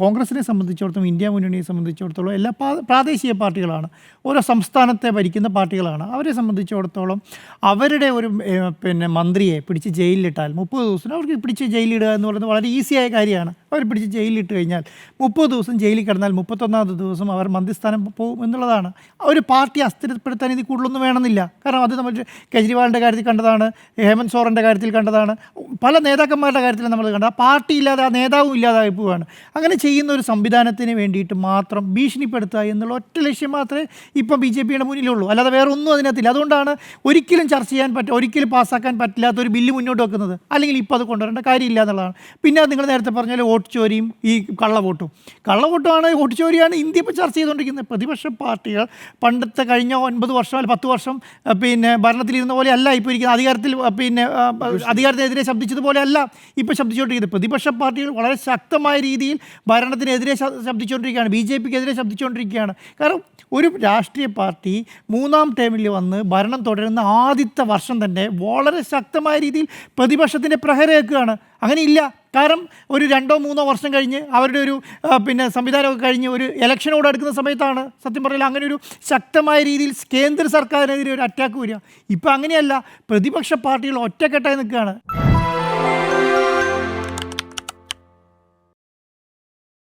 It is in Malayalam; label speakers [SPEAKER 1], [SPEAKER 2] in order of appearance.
[SPEAKER 1] കോൺഗ്രസിനെ സംബന്ധിച്ചിടത്തോളം, ഇന്ത്യ മുന്നണിയെ സംബന്ധിച്ചിടത്തോളം എല്ലാ പ്രാദേശിക പാർട്ടികളാണ്, ഓരോ സംസ്ഥാനത്തെ ഭരിക്കുന്ന പാർട്ടികളാണ്. അവരെ സംബന്ധിച്ചിടത്തോളം അവരുടെ ഒരു മന്ത്രിയെ പിടിച്ച് ജയിലിലിട്ടാൽ 30 ദിവസം അവർക്ക് പിടിച്ച് ജയിലിടുക എന്ന് പറയുന്നത് വളരെ ഈസിയായ കാര്യമാണ്. അവർ പിടിച്ച് ജയിലിലിട്ട് കഴിഞ്ഞാൽ 30 ദിവസം ജയിലിൽ കിടന്നാൽ 31ാമത്തെ ദിവസം അവർ മന്ത്രിസ്ഥാനം പോകും എന്നുള്ളതാണ്. ഒരു പാർട്ടി അസ്ഥിരപ്പെടുത്താൻ ഇത് കൂടുതലൊന്നും വേണമെന്നില്ല. കാരണം അത് നമ്മൾ കെജ്രിവാളിൻ്റെ കാര്യത്തിൽ കണ്ടതാണ്, ഹേമന്ത് സോറൻ്റെ കാര്യത്തിൽ കണ്ടതാണ്, പല നേതാക്കന്മാരുടെ കാര്യത്തിൽ നമ്മൾ കണ്ടത്. ആ പാർട്ടി ഇല്ലാതെ ആ നേതാവും ഇല്ലാതായി പോവുകയാണ്. അങ്ങനെ ചെയ്യുന്ന ഒരു സംവിധാനത്തിന് വേണ്ടിയിട്ട് മാത്രം ഭീഷണിപ്പെടുത്തുക എന്നുള്ള ഒറ്റ ലക്ഷ്യം മാത്രമേ ഇപ്പം BJPയുടെ മുന്നിലുള്ളൂ. അല്ലാതെ വേറെ ഒന്നും അതിനകത്തില്ല. അതുകൊണ്ടാണ് ഒരിക്കലും ചർച്ച ചെയ്യാൻ ഒരിക്കലും പാസ്സാക്കാൻ പറ്റില്ലാത്ത ഒരു ബില്ല് മുന്നോട്ട് വെക്കുന്നത്. അല്ലെങ്കിൽ ഇപ്പോൾ അത് കൊണ്ടുവരേണ്ട കാര്യമില്ല എന്നുള്ളതാണ്. പിന്നെ നിങ്ങൾ നേരത്തെ പറഞ്ഞാൽ വോട്ട് ചോരിയും ഈ കള്ളവോട്ടുമാണ്, വോട്ട് ചോരിയാണ് ഇന്ത്യ ഇപ്പോൾ ചർച്ച ചെയ്തുകൊണ്ടിരിക്കുന്നത്. പ്രതിപക്ഷ പാർട്ടികൾ പണ്ടത്തെ കഴിഞ്ഞ 9 വർഷം അല്ലെങ്കിൽ 10 വർഷം ഭരണത്തിലിരുന്ന പോലെ അല്ല ഇപ്പോൾ ഇരിക്കുന്നത്. അധികാരത്തിനെതിരെ ശബ്ദിച്ചതുപോലെ അല്ല ഇപ്പോൾ ശബ്ദിച്ചുകൊണ്ടിരിക്കുന്നത്. പ്രതിപക്ഷ പാർട്ടികൾ വളരെ ശക്തമായ രീതിയിൽ ഭരണത്തിനെതിരെ ശബ്ദിച്ചുകൊണ്ടിരിക്കുകയാണ്, BJPക്കെതിരെ ശബ്ദിച്ചുകൊണ്ടിരിക്കുകയാണ്. കാരണം ഒരു രാഷ്ട്രീയ പാർട്ടി 3ാം ടേമിൽ വന്ന് ഭരണം തുടരുന്ന ആദ്യത്തെ വർഷം തന്നെ വളരെ ശക്തമായ രീതിയിൽ പ്രതിപക്ഷത്തിൻ്റെ പ്രഹരമേൽക്കുകയാണ്. അങ്ങനെയില്ല. കാരണം ഒരു 2-3 വർഷം കഴിഞ്ഞ് അവരുടെ ഒരു സംവിധാനമൊക്കെ കഴിഞ്ഞ് ഒരു ഇലക്ഷനോട് അടുക്കുന്ന സമയത്താണ് സത്യം പറഞ്ഞാൽ അങ്ങനെ ഒരു ശക്തമായ രീതിയിൽ കേന്ദ്ര സർക്കാരിനെതിരെ ഒരു അറ്റാക്ക് വരിക. ഇപ്പം അങ്ങനെയല്ല, പ്രതിപക്ഷ പാർട്ടികൾ ഒറ്റക്കെട്ടായി നിൽക്കുകയാണ്.